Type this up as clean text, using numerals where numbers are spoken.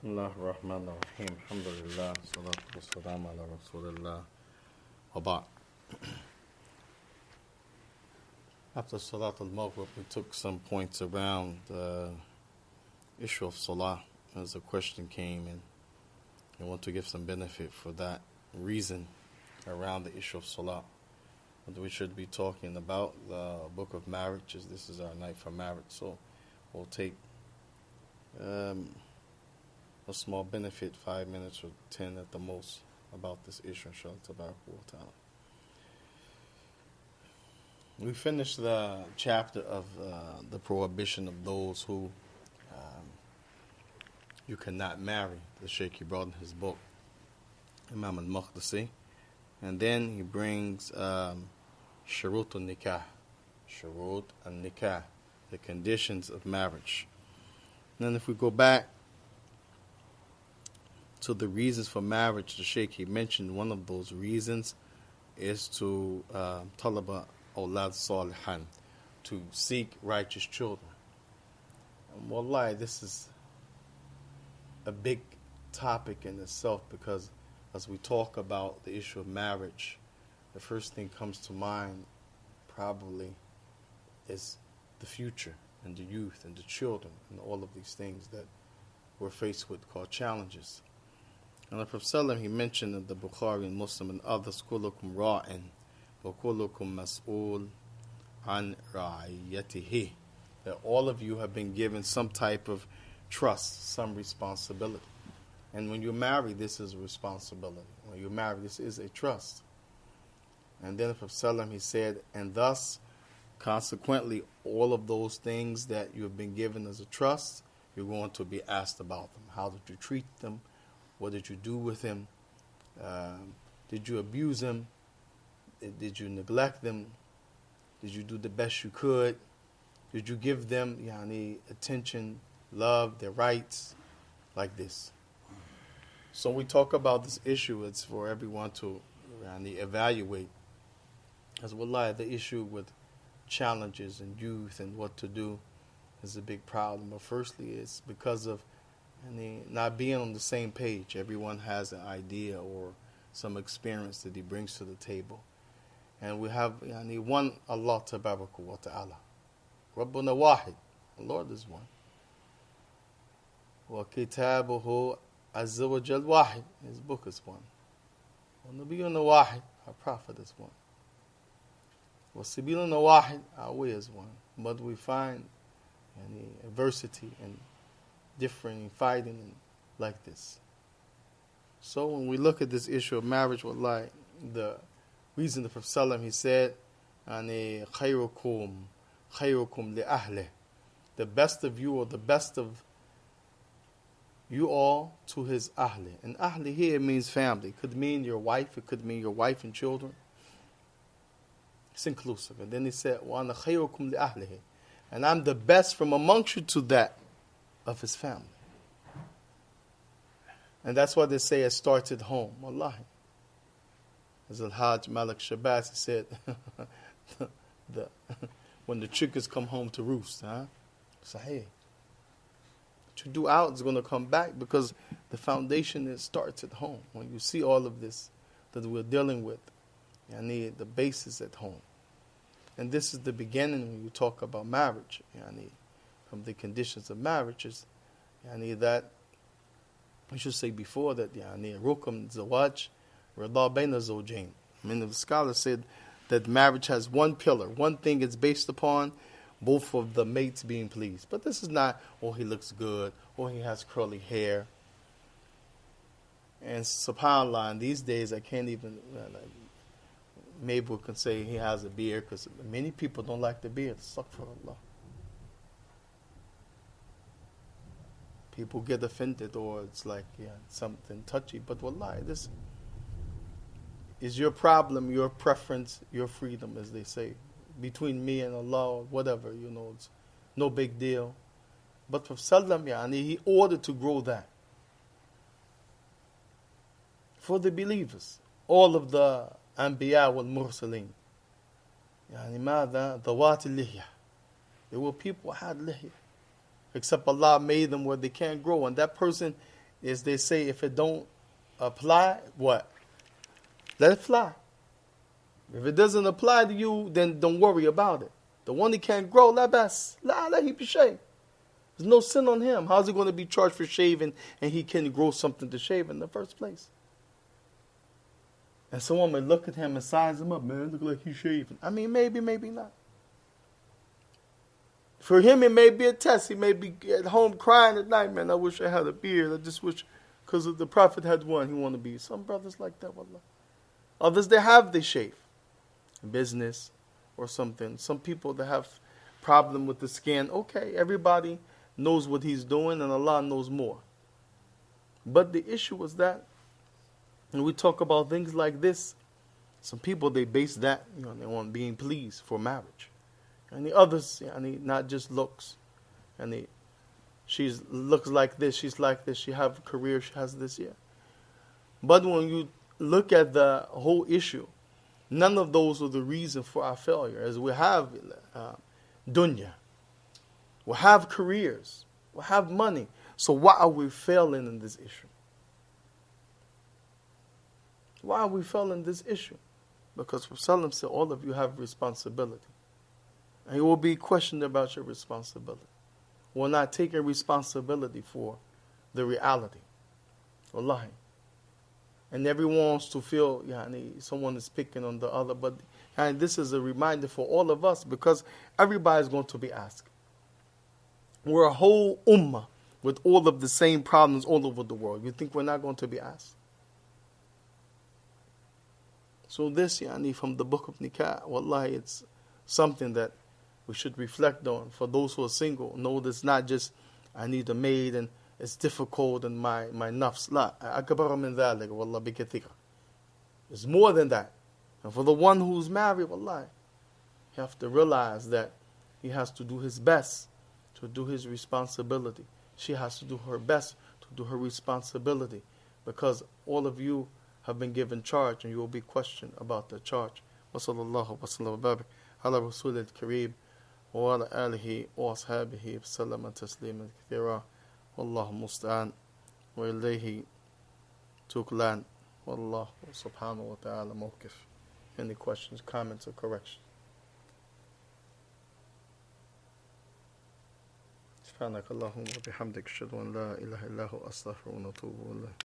Bismillah ar-Rahman ar-Rahim. Alhamdulillah. Salatu wassalam ala Rasulillah. Wa After Salat al-Maghrib, we took some points around the issue of Salah as a question came in. I want to give some benefit for that reason around the issue of Salah. What we should be talking about, the book of marriages. This is our night for marriage, so we'll take a small benefit, 5 minutes or 10 at the most, about this issue, inshallah ta'ala. We finished the chapter of the prohibition of those who you cannot marry. The Shaykh he brought in his book, Imam al-Maqdisi. And then he brings Shurut al-Nikah. Shurut al-Nikah, the conditions of marriage. And then if we go back to the reasons for marriage, the Shaykh he mentioned one of those reasons is to talaba awlad salihan, to seek righteous children. And wallahi, this is a big topic in itself, because as we talk about the issue of marriage, the first thing comes to mind probably is the future and the youth and the children and all of these things that we're faced with called challenges. And the Prophet ﷺ, he mentioned in the Bukhari and Muslim and others, كُلُّكُمْ رَاعٍ وَكُلُّكُمْ مَسْئُولٌ عَنْ رَعِيَّتِهِ, that all of you have been given some type of trust, some responsibility. And when you marry, this is a responsibility. When you marry, this is a trust. And then the Prophet ﷺ, he said, and thus, consequently, all of those things that you have been given as a trust, you're going to be asked about them. How did you treat them? What did you do with them? Did you abuse them? Did you neglect them? Did you do the best you could? Did you give them attention, love, their rights, like this? So we talk about this issue. It's for everyone to evaluate. As wallahi, the issue with challenges and youth and what to do is a big problem. But firstly, it's because of not being on the same page. Everyone has an idea or some experience that he brings to the table. And we have one Allah tabaraka wa ta'ala. Rabbuna wahid. The Lord is one. Wa kitabuhu azza wa jal wahid. His book is one. Wa nabiyuna wahid. Our prophet is one. Wa sabiluna wahid. Our way is one. But we find adversity and differing, fighting, and like this. So when we look at this issue of marriage, wallahi, the reason the Prophet ﷺ, he said, khayrukum li ahlih, the best of you, or the best of you all, to his ahli. And ahli here means family. It could mean your wife. It could mean your wife and children. It's inclusive. And then he said, wa ana khayrukum li ahlihi, and I'm the best from amongst you to that of his family. And that's why they say it starts at home. Wallahi. As Al-Hajj Malik Shabazz said, when the chickens come home to roost, Sahih. What you do out is going to come back, because the foundation starts at home. When you see all of this that we're dealing with, the basis at home. And this is the beginning when you talk about marriage. From the conditions of marriage is that, we should say before that, rukm zawaj rida bayna zawjain. The scholar said that marriage has one pillar, one thing it's based upon, both of the mates being pleased. But this is not, he looks good, or he has curly hair. And subhanAllah, in these days I can't even, maybe we can say he has a beard, because many people don't like the beard. Astaghfirullah. People get offended, or it's like something touchy. But wallahi, this is your problem, your preference, your freedom, as they say. Between me and Allah, or whatever, it's no big deal. But for Sallam, he ordered to grow that. For the believers, all of the Anbiya wal Mursaleen. ماذا ذوات اللحية. There were people who had lihya. Except Allah made them where they can't grow. And that person is they say if it don't apply, what? Let it fly. If it doesn't apply to you, then don't worry about it. The one that can't grow, let he be shaved. There's no sin on him. How's he going to be charged for shaving and he can grow something to shave in the first place? And someone may look at him and size him up, man, look like he's shaving. I mean, maybe, maybe not. For him, it may be a test. He may be at home crying at night, man, I wish I had a beard. I just wish, because the Prophet had one, he want to be. Some brothers like that, wallah. Others, they shave. Business or something. Some people that have problem with the skin, okay, everybody knows what he's doing and Allah knows more. But the issue was that when we talk about things like this, some people, they base that, they want being pleased for marriage. And the others, not just looks. And she looks like this, she's like this, she have a career, she has this, yeah. But when you look at the whole issue, none of those are the reason for our failure. As we have dunya, we have careers, we have money. So why are we failing in this issue? Why are we failing in this issue? Because Prophet said, all of you have responsibility. And you will be questioned about your responsibility. We're not taking responsibility for the reality. Wallahi. And everyone wants to feel someone is picking on the other. But this is a reminder for all of us, because everybody's going to be asked. We're a whole ummah with all of the same problems all over the world. You think we're not going to be asked? So this, from the book of Nikah, wallahi, it's something that we should reflect on. For those who are single, know that it's not just, I need a maid and it's difficult and my nafs. La, akbar min dhalik, wallah bi kathira. It's more than that. And for the one who's married, wallahi, you have to realize that he has to do his best to do his responsibility. She has to do her best to do her responsibility, because all of you have been given charge and you will be questioned about the charge. Wa sallallahu wa sallam wa barik ala rasul al-kareem wa ala alihi wa ashabihi wa sallama tasliman kathira. Wallahu musta'an wa ilayhi tuklan. Wallahu subhanahu wa ta'ala mawqif. Any questions, comments, or corrections? سبحانك اللهم وبحمدك أشهد أن لا إله إلا هو أستغفرك وأتوب إليك.